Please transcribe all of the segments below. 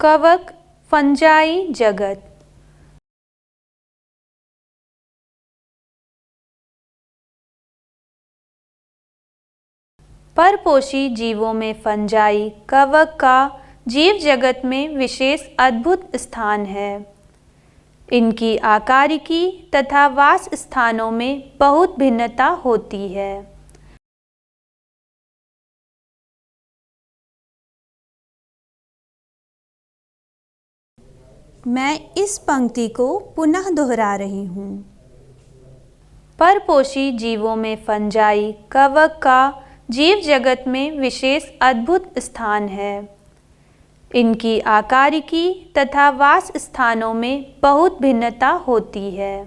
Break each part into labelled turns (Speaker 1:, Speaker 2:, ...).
Speaker 1: कवक फंजाई जगत। परपोषी जीवों में फंजाई कवक का जीव जगत में विशेष अद्भुत स्थान है। इनकी आकारिकी तथा वास स्थानों में बहुत भिन्नता होती है। मैं इस पंक्ति को पुनः दोहरा रही हूँ। परपोषी जीवों में फंजाई कवक का जीव जगत में विशेष अद्भुत स्थान है। इनकी आकारिकी तथा वास स्थानों में बहुत भिन्नता होती है।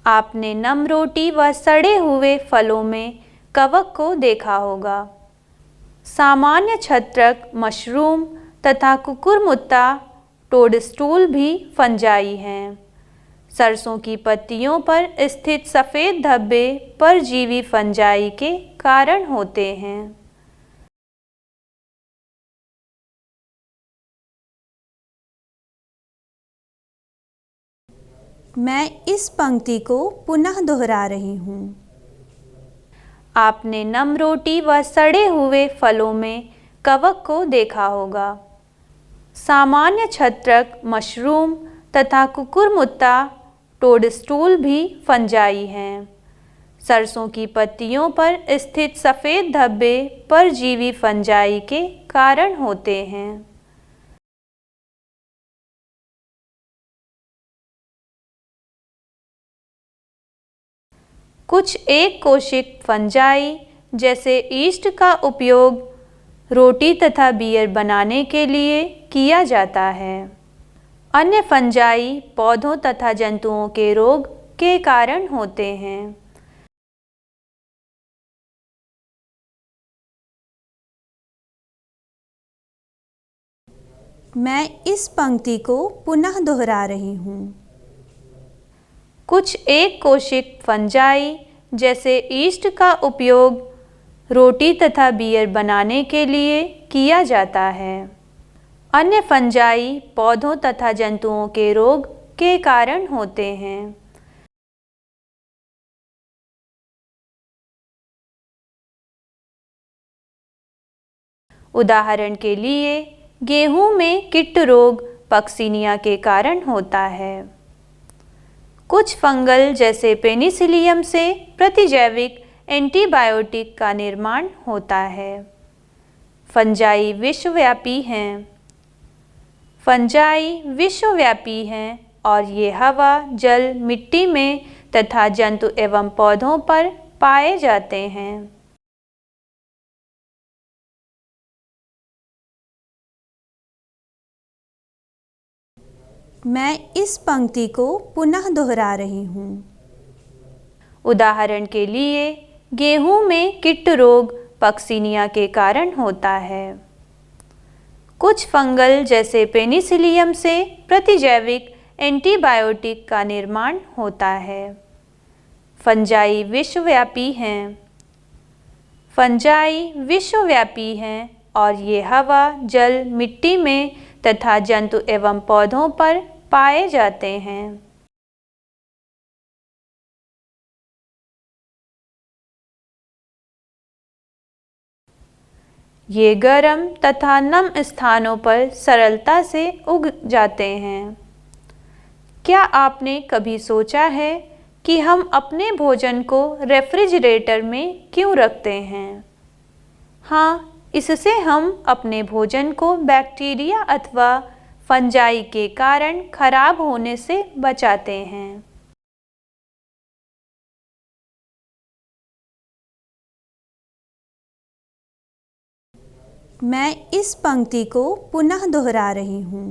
Speaker 1: आपने नमरोटी व सड़े हुए फलों में कवक को देखा होगा। सामान्य छत्रक, मशरूम तथा कुकुरमुत्ता टोडस्टूल भी फंजाई हैं। सरसों की पत्तियों पर स्थित सफ़ेद धब्बे परजीवी फंजाई के कारण होते हैं। मैं इस पंक्ति को पुनः दोहरा रही हूँ। आपने नमरोटी व सड़े हुए फलों में कवक को देखा होगा। सामान्य छत्रक, मशरूम तथा कुकुरमुत्ता टोडस्टूल भी फंजाई हैं। सरसों की पत्तियों पर स्थित सफ़ेद धब्बे परजीवी फंजाई के कारण होते हैं। कुछ एक कोशिक फंजाई जैसे यीस्ट का उपयोग रोटी तथा बियर बनाने के लिए किया जाता है। अन्य फंजाई पौधों तथा जंतुओं के रोग के कारण होते हैं। मैं इस पंक्ति को पुनः दोहरा रही हूँ। कुछ एक कोशिक फंजाई जैसे यीस्ट का उपयोग रोटी तथा बियर बनाने के लिए किया जाता है। अन्य फंजाई पौधों तथा जंतुओं के रोग के कारण होते हैं। उदाहरण के लिए गेहूं में कीट रोग पक्सिनिया के कारण होता है। कुछ फंगल जैसे पेनिसिलियम से प्रतिजैविक एंटीबायोटिक का निर्माण होता है। फंजाई विश्वव्यापी हैं। फंजाई विश्वव्यापी हैं और ये हवा, जल, मिट्टी में तथा जंतु एवं पौधों पर पाए जाते हैं। मैं इस पंक्ति को पुनः दोहरा रही हूँ। उदाहरण के लिए गेहूं में कीट रोग पक्सिनिया के कारण होता है। कुछ फंगल जैसे पेनिसिलियम से प्रतिजैविक एंटीबायोटिक का निर्माण होता है। फंजाई विश्वव्यापी हैं। फंजाई विश्वव्यापी हैं और ये हवा, जल, मिट्टी में तथा जंतु एवं पौधों पर पाए जाते हैं। ये गर्म तथा नम स्थानों पर सरलता से उग जाते हैं। क्या आपने कभी सोचा है कि हम अपने भोजन को रेफ्रिजरेटर में क्यों रखते हैं? हाँ, इससे हम अपने भोजन को बैक्टीरिया अथवा फंजाई के कारण खराब होने से बचाते हैं। मैं इस पंक्ति को पुनः दोहरा रही हूँ।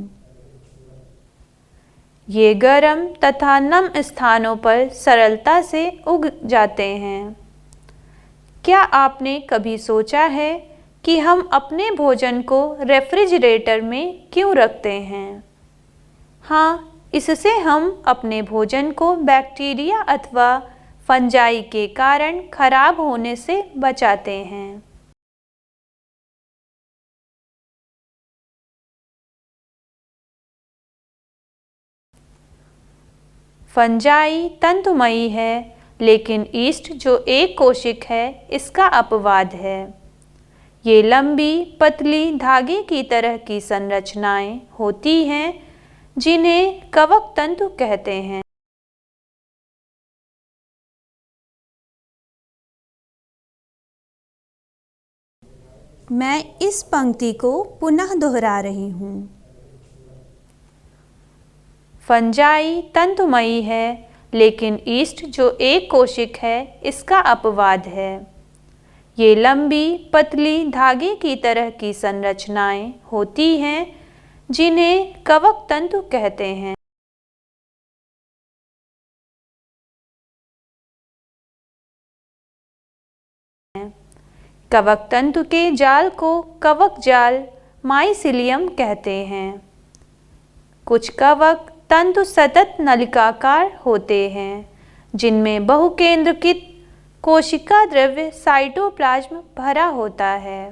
Speaker 1: ये गर्म तथा नम स्थानों पर सरलता से उग जाते हैं। क्या आपने कभी सोचा है कि हम अपने भोजन को रेफ्रिजरेटर में क्यों रखते हैं? हाँ, इससे हम अपने भोजन को बैक्टीरिया अथवा फंजाई के कारण खराब होने से बचाते हैं। फंजाई तंतुमयी है, लेकिन ईस्ट जो एक कोशिक है इसका अपवाद है। ये लंबी पतली धागे की तरह की संरचनाएं होती हैं जिन्हें कवक तंतु कहते हैं। मैं इस पंक्ति को पुनः दोहरा रही हूँ। फंजाई तंतुमयी है, लेकिन ईस्ट जो एक कोशिक है इसका अपवाद है। ये लंबी पतली धागे की तरह की संरचनाएं होती हैं जिन्हें कवक तंतु कहते हैं। कवक तंतु के जाल को कवक जाल माइसिलियम कहते हैं। कुछ कवक तंतु सतत नलिकाकार होते हैं जिनमें बहुकेंद्रकित कोशिका द्रव्य साइटोप्लाज्म भरा होता है।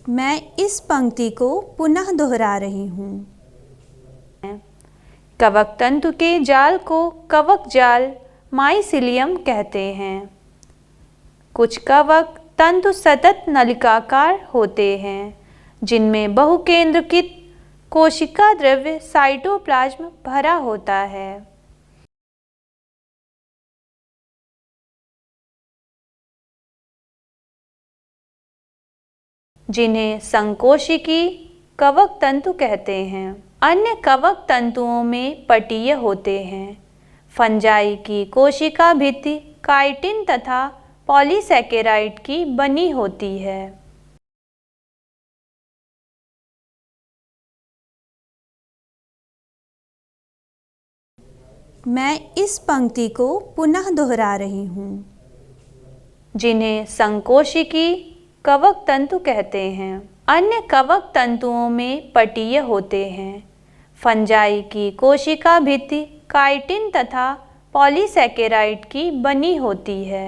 Speaker 1: मैं इस पंक्ति को पुनः दोहरा रही हूँ। कवक तंतु के जाल को कवक जाल माइसिलियम कहते हैं। कुछ कवक तंतु सतत नलिकाकार होते हैं जिनमें बहुकेंद्रकित कोशिका द्रव्य साइटोप्लाज्म भरा होता है। जिन्हें संकोशिकी कवक तंतु कहते हैं। अन्य कवक तंतुओं में पटीय होते हैं। फंजाई की कोशिका भित्ति काइटिन तथा पॉलीसैकेराइड की बनी होती है। मैं इस पंक्ति को पुनः दोहरा रही हूँ। जिन्हें संकोशिकी कवक तंतु कहते हैं। अन्य कवक तंतुओं में पटीय होते हैं। फंजाई की कोशिका भित्ति काइटिन तथा पॉलीसैकेराइड की बनी होती है।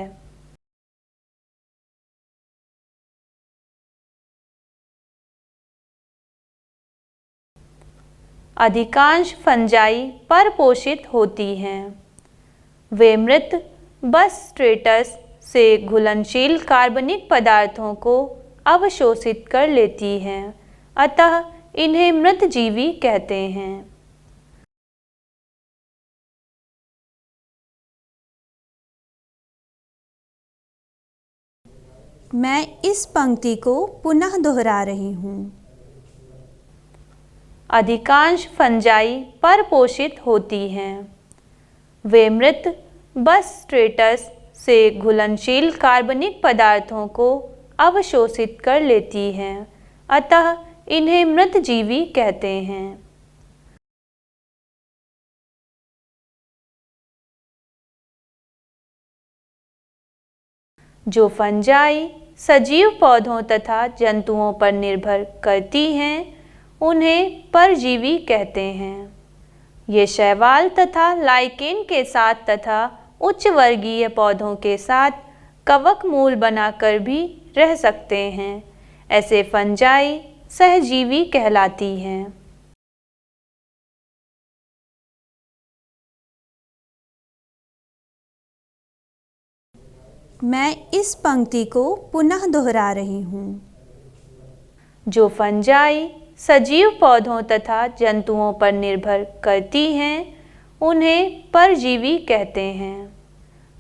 Speaker 1: अधिकांश फंजाई परपोषित होती हैं। वे मृत बस स्ट्रेटस से घुलनशील कार्बनिक पदार्थों को अवशोषित कर लेती हैं, अतः इन्हें मृतजीवी कहते हैं। मैं इस पंक्ति को पुनः दोहरा रही हूँ। अधिकांश फंजाई परपोषित होती हैं। वे मृत बस स्ट्रेटस से घुलनशील कार्बनिक पदार्थों को अवशोषित कर लेती हैं, अतः इन्हें मृतजीवी कहते हैं। जो फंजाई सजीव पौधों तथा जंतुओं पर निर्भर करती हैं, उन्हें परजीवी कहते हैं। ये शैवाल तथा लाइकेन के साथ तथा उच्च वर्गीय पौधों के साथ कवक मूल बनाकर भी रह सकते हैं। ऐसे फंजाई सहजीवी कहलाती हैं। मैं इस पंक्ति को पुनः दोहरा रही हूँ। जो फंजाई सजीव पौधों तथा जंतुओं पर निर्भर करती हैं, उन्हें परजीवी कहते हैं।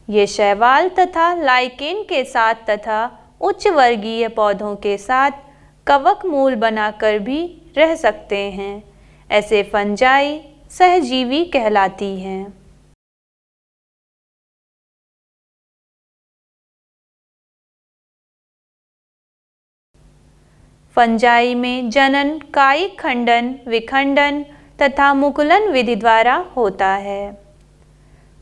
Speaker 1: ये शैवाल तथा लाइकेन के साथ तथा उच्च वर्गीय पौधों के साथ कवक मूल बनाकर भी रह सकते हैं। ऐसे फंजाई सहजीवी कहलाती हैं। फंजाई में जनन कायिक खंडन, विखंडन तथा मुकुलन विधि द्वारा होता है।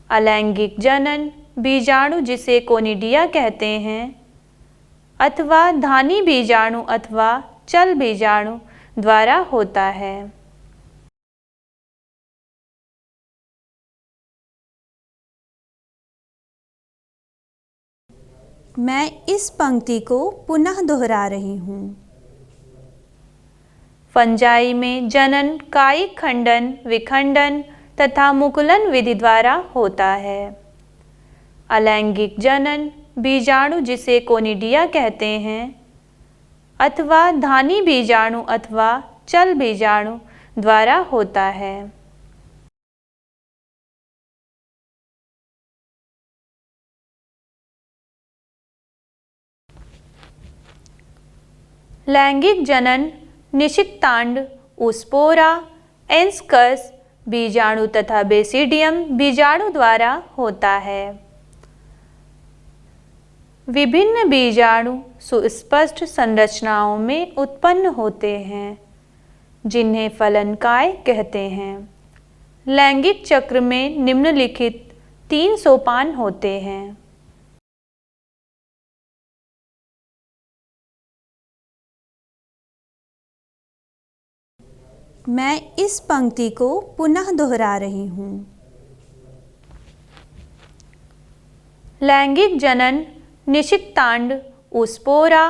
Speaker 1: अलैंगिक जनन बीजाणु, जिसे कोनिडिया कहते हैं, अथवा धानी बीजाणु अथवा चल बीजाणु, द्वारा होता है।
Speaker 2: मैं इस पंक्ति को पुनः दोहरा रही हूँ।
Speaker 1: फंजाई में जनन कायिक खंडन, विखंडन तथा मुकुलन विधि द्वारा होता है। अलैंगिक जनन बीजाणु, जिसे कोनिडिया कहते हैं, अथवा धानी बीजाणु अथवा चल बीजाणु द्वारा होता है। लैंगिक जनन निषिक्तांड, ओस्पोरा, एंस्कस बीजाणु तथा बेसिडियम बीजाणु द्वारा होता है। विभिन्न बीजाणु सुस्पष्ट संरचनाओं में उत्पन्न होते हैं, जिन्हें फलनकाय कहते हैं। लैंगिक चक्र में निम्नलिखित 3 सोपान होते हैं।
Speaker 2: मैं इस पंक्ति को पुनः दोहरा रही हूँ।
Speaker 1: लैंगिक जनन निषिक्तांड, ओस्पोरा,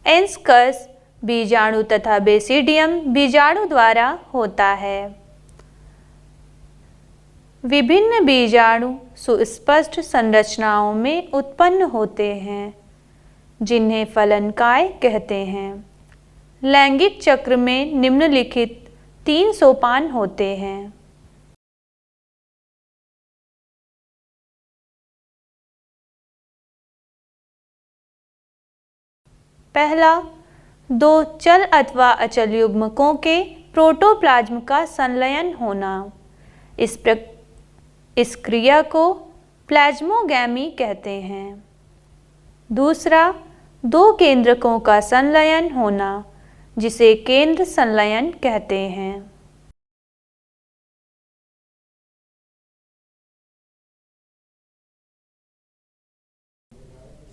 Speaker 1: एंस्कस बीजाणु तथा बेसिडियम बीजाणु द्वारा होता है। विभिन्न बीजाणु सुस्पष्ट संरचनाओं में उत्पन्न होते हैं, जिन्हें फलनकाय कहते हैं। लैंगिक चक्र में निम्नलिखित 3 सोपान होते हैं। पहला, 2 चल अथवा अचल युग्मकों के प्रोटोप्लाज्म का संलयन होना। इस क्रिया को प्लाज्मोगैमी कहते हैं। दूसरा, 2 केंद्रकों का संलयन होना, जिसे केंद्र संलयन कहते हैं।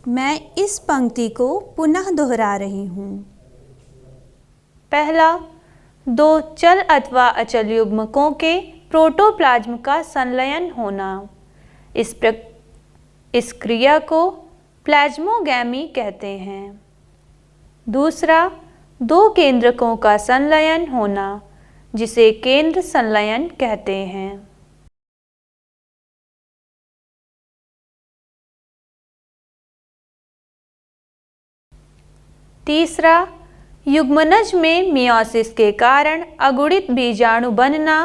Speaker 2: मैं इस पंक्ति को पुनः दोहरा रही हूँ।
Speaker 1: पहला, 2 चल अथवा अचल युग्मकों के प्रोटोप्लाज्म का संलयन होना। इस क्रिया को प्लाज्मोगैमी कहते हैं। दूसरा, 2 केंद्रकों का संलयन होना, जिसे केंद्र संलयन कहते हैं। तीसरा, युग्मनज में मियोसिस के कारण अगुणित बीजाणु बनना।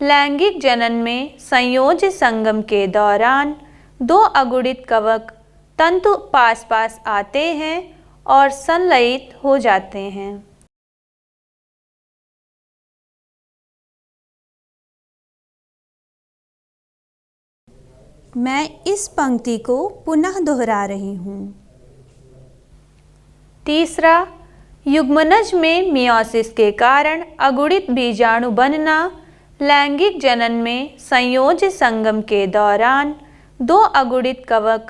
Speaker 1: लैंगिक जनन में संयोज्य संगम के दौरान 2 अगुणित कवक तंतु पास पास आते हैं और संलयित हो जाते हैं।
Speaker 2: मैं इस पंक्ति को पुनः दोहरा रही हूँ।
Speaker 1: तीसरा, युग्मनज में मियोसिस के कारण अगुणित बीजाणु बनना। लैंगिक जनन में संयोज्य संगम के दौरान 2 अगुणित कवक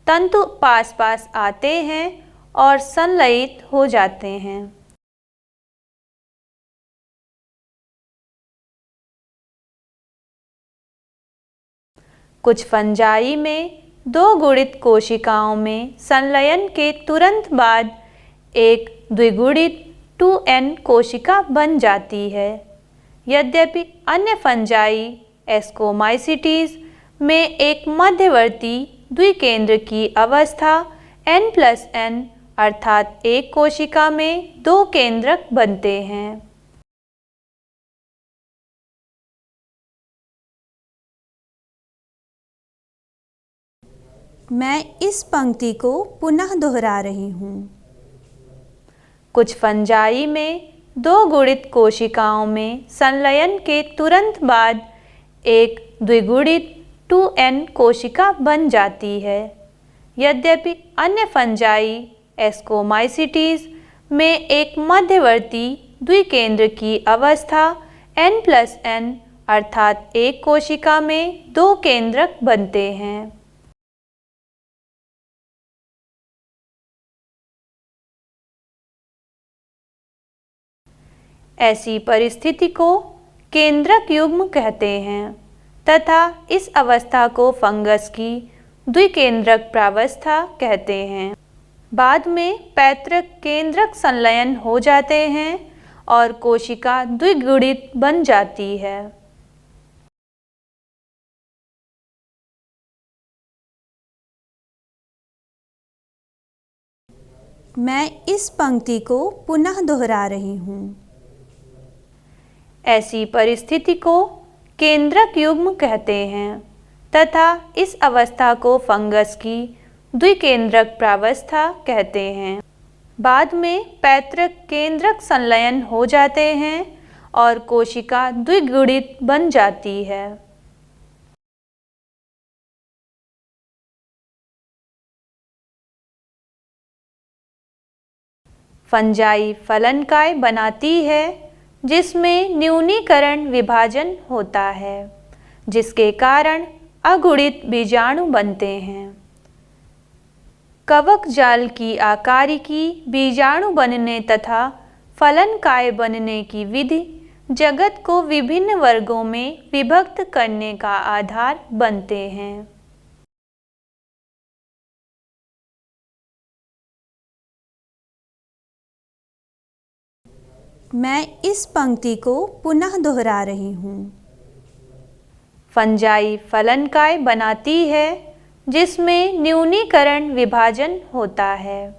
Speaker 1: तंतु पास पास आते हैं और संलयित हो जाते हैं। कुछ फंजाई में 2 गुणित कोशिकाओं में संलयन के तुरंत बाद एक द्विगुणित 2n कोशिका बन जाती है। यद्यपि अन्य फंजाई एस्कोमाइसिटीज में एक मध्यवर्ती द्विकेंद्र की अवस्था n+n अर्थात एक कोशिका में 2 केंद्रक बनते हैं।
Speaker 2: मैं इस पंक्ति को पुनः दोहरा रही हूँ।
Speaker 1: कुछ फंजाई में 2 गुणित कोशिकाओं में संलयन के तुरंत बाद एक द्विगुणित 2n कोशिका बन जाती है। यद्यपि अन्य फंजाई एस्कोमाइसिटीज में एक मध्यवर्ती द्विकेंद्र की अवस्था n+n अर्थात एक कोशिका में 2 केंद्रक बनते हैं। ऐसी परिस्थिति को केंद्रक युग्म कहते हैं तथा इस अवस्था को फंगस की द्विकेंद्रक प्रावस्था कहते हैं। बाद में पैतृक केंद्रक संलयन हो जाते हैं और कोशिका द्विगुणित बन जाती है।
Speaker 2: मैं इस पंक्ति को पुनः दोहरा रही हूँ।
Speaker 1: ऐसी परिस्थिति को केंद्रक युग्म कहते हैं तथा इस अवस्था को फंगस की द्विकेंद्रक प्रावस्था कहते हैं। बाद में पैतृक केंद्रक संलयन हो जाते हैं और कोशिका द्विगुणित बन जाती है। फंजाई फलनकाय बनाती है जिसमें न्यूनीकरण विभाजन होता है, जिसके कारण अगुणित बीजाणु बनते हैं। कवक जाल की आकारिकी बीजाणु बनने तथा फलनकाय बनने की विधि जगत को विभिन्न वर्गों में विभक्त करने का आधार बनते हैं।
Speaker 2: मैं इस पंक्ति को पुनः दोहरा रही हूँ।
Speaker 1: फंजाई फलनकाय बनाती है जिसमें न्यूनीकरण विभाजन होता है,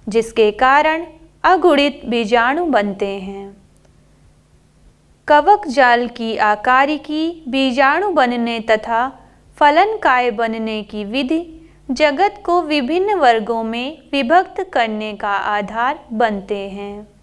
Speaker 1: जिसके कारण अगुणित बीजाणु बनते हैं। कवक जाल की आकारिकी बीजाणु बनने तथा फलनकाय बनने की विधि जगत को विभिन्न वर्गों में विभक्त करने का आधार बनते हैं।